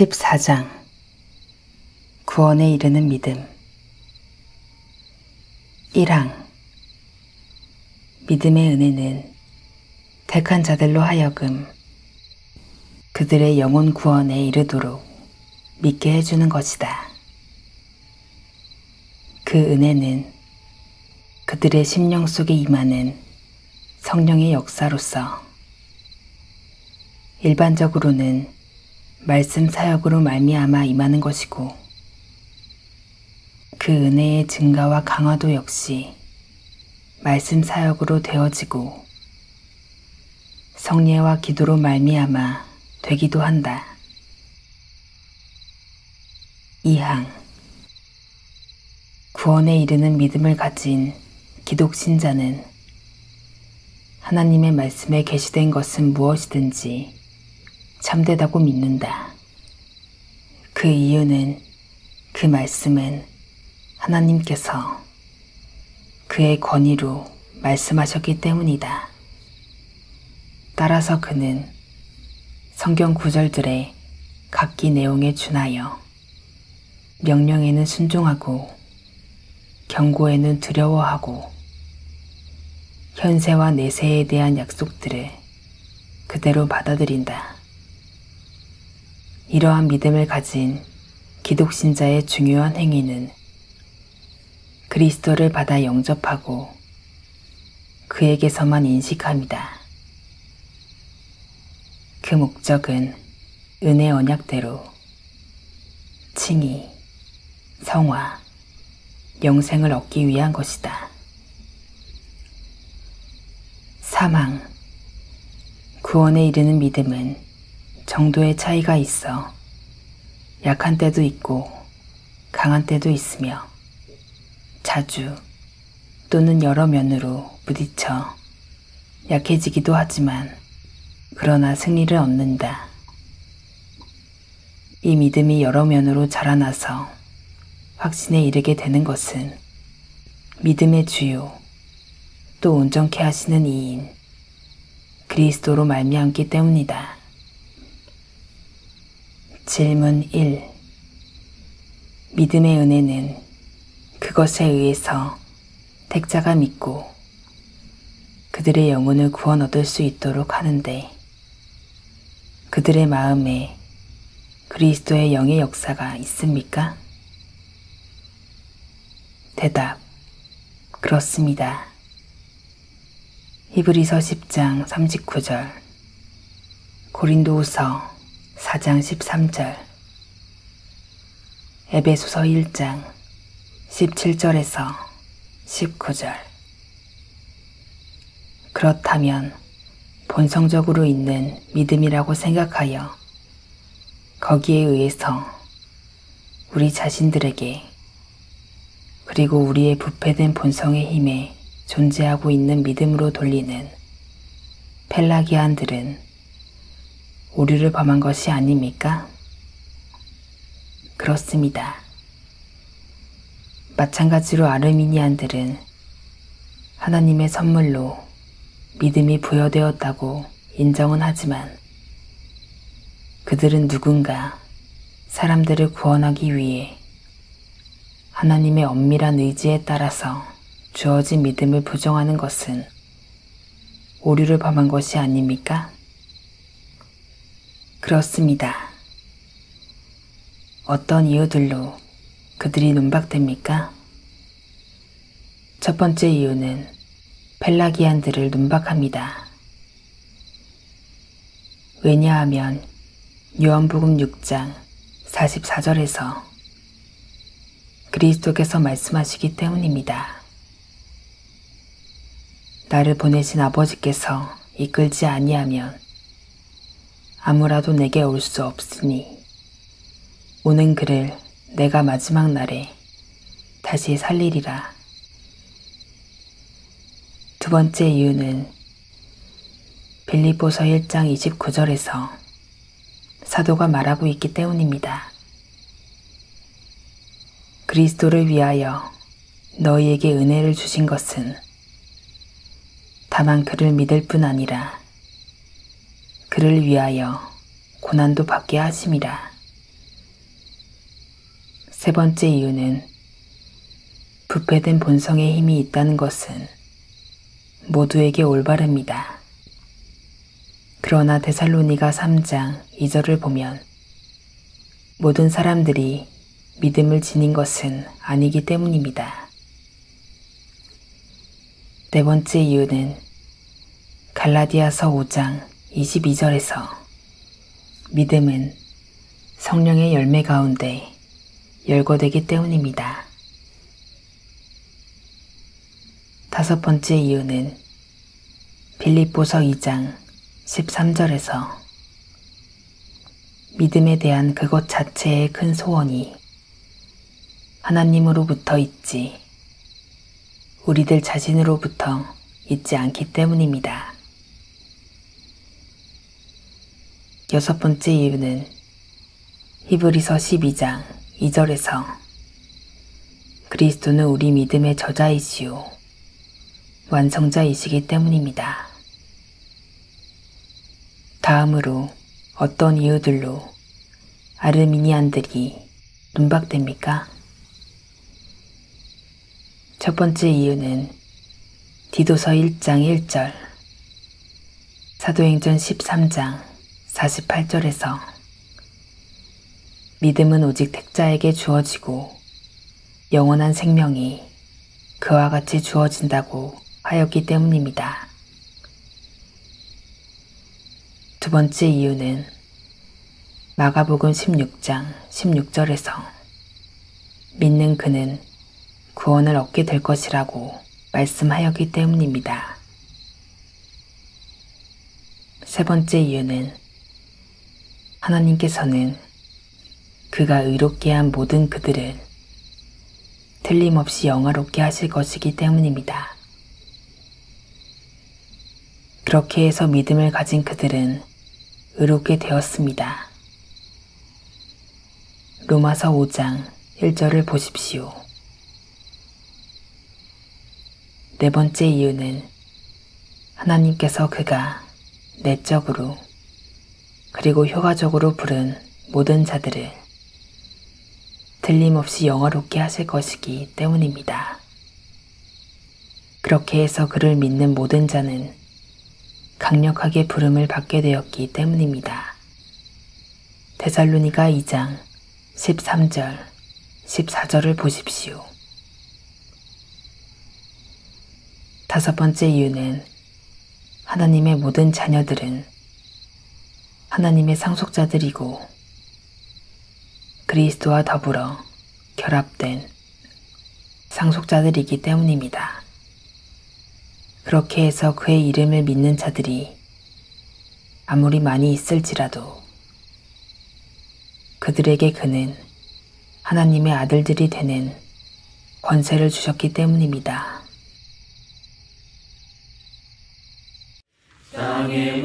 14장 구원에 이르는 믿음 1항 믿음의 은혜는 택한 자들로 하여금 그들의 영혼 구원에 이르도록 믿게 해주는 것이다. 그 은혜는 그들의 심령 속에 임하는 성령의 역사로서 일반적으로는 말씀 사역으로 말미암아 임하는 것이고, 그 은혜의 증가와 강화도 역시 말씀 사역으로 되어지고 성례와 기도로 말미암아 되기도 한다. 2항 구원에 이르는 믿음을 가진 기독신자는 하나님의 말씀에 계시된 것은 무엇이든지 참되다고 믿는다. 그 이유는 그 말씀은 하나님께서 그의 권위로 말씀하셨기 때문이다. 따라서 그는 성경 구절들의 각기 내용에 준하여 명령에는 순종하고 경고에는 두려워하고 현세와 내세에 대한 약속들을 그대로 받아들인다. 이러한 믿음을 가진 기독신자의 중요한 행위는 그리스도를 받아 영접하고 그에게서만 인식함이다. 그 목적은 은혜 언약대로 칭의, 성화, 영생을 얻기 위한 것이다. 3항 구원에 이르는 믿음은 정도의 차이가 있어 약한 때도 있고 강한 때도 있으며 자주 또는 여러 면으로 부딪혀 약해지기도 하지만 그러나 승리를 얻는다. 이 믿음이 여러 면으로 자라나서 확신에 이르게 되는 것은 믿음의 주요 또 온전케 하시는 이인 그리스도로 말미암기 때문이다. 질문 1. 믿음의 은혜는 그것에 의해서 택자가 믿고 그들의 영혼을 구원 얻을 수 있도록 하는데 그들의 마음에 그리스도의 영의 역사가 있습니까? 대답. 그렇습니다. 히브리서 10장 39절, 고린도후서 4장 13절, 에베소서 1장 17절에서 19절. 그렇다면 본성적으로 있는 믿음이라고 생각하여 거기에 의해서 우리 자신들에게 그리고 우리의 부패된 본성의 힘에 존재하고 있는 믿음으로 돌리는 펠라기안들은 오류를 범한 것이 아닙니까? 그렇습니다. 마찬가지로 아르미니안들은 하나님의 선물로 믿음이 부여되었다고 인정은 하지만 그들은 누군가 사람들을 구원하기 위해 하나님의 엄밀한 의지에 따라서 주어진 믿음을 부정하는 것은 오류를 범한 것이 아닙니까? 그렇습니다. 어떤 이유들로 그들이 눈박됩니까? 첫 번째 이유는 펠라기안들을 눈박합니다. 왜냐하면 요한복음 6장 44절에서 그리스도께서 말씀하시기 때문입니다. 나를 보내신 아버지께서 이끌지 아니하면 아무라도 내게 올 수 없으니 오는 그를 내가 마지막 날에 다시 살리리라. 두 번째 이유는 빌립보서 1장 29절에서 사도가 말하고 있기 때문입니다. 그리스도를 위하여 너희에게 은혜를 주신 것은 다만 그를 믿을 뿐 아니라 그를 위하여 고난도 받게 하심이라. 세 번째 이유는 부패된 본성의 힘이 있다는 것은 모두에게 올바릅니다. 그러나 데살로니가 3장 2절을 보면 모든 사람들이 믿음을 지닌 것은 아니기 때문입니다. 네 번째 이유는 갈라디아서 5장 22절에서 믿음은 성령의 열매 가운데 열거되기 때문입니다. 다섯 번째 이유는 빌립보서 2장 13절에서 믿음에 대한 그것 자체의 큰 소원이 하나님으로부터 있지 우리들 자신으로부터 있지 않기 때문입니다. 여섯 번째 이유는 히브리서 12장 2절에서 그리스도는 우리 믿음의 저자이시요 완성자이시기 때문입니다. 다음으로 어떤 이유들로 아르미니안들이 눈박됩니까? 첫 번째 이유는 디도서 1장 1절, 사도행전 13장 48절에서 믿음은 오직 택자에게 주어지고 영원한 생명이 그와 같이 주어진다고 하였기 때문입니다. 두 번째 이유는 마가복음 16장 16절에서 믿는 그는 구원을 얻게 될 것이라고 말씀하였기 때문입니다. 세 번째 이유는 하나님께서는 그가 의롭게 한 모든 그들을 틀림없이 영화롭게 하실 것이기 때문입니다. 그렇게 해서 믿음을 가진 그들은 의롭게 되었습니다. 로마서 5장 1절을 보십시오. 네 번째 이유는 하나님께서 그가 내적으로 그리고 효과적으로 부른 모든 자들을 틀림없이 영화롭게 하실 것이기 때문입니다. 그렇게 해서 그를 믿는 모든 자는 강력하게 부름을 받게 되었기 때문입니다. 데살로니가 2장 13절, 14절을 보십시오. 다섯 번째 이유는 하나님의 모든 자녀들은 하나님의 상속자들이고 그리스도와 더불어 결합된 상속자들이기 때문입니다. 그렇게 해서 그의 이름을 믿는 자들이 아무리 많이 있을지라도 그들에게 그는 하나님의 아들들이 되는 권세를 주셨기 때문입니다. 땅의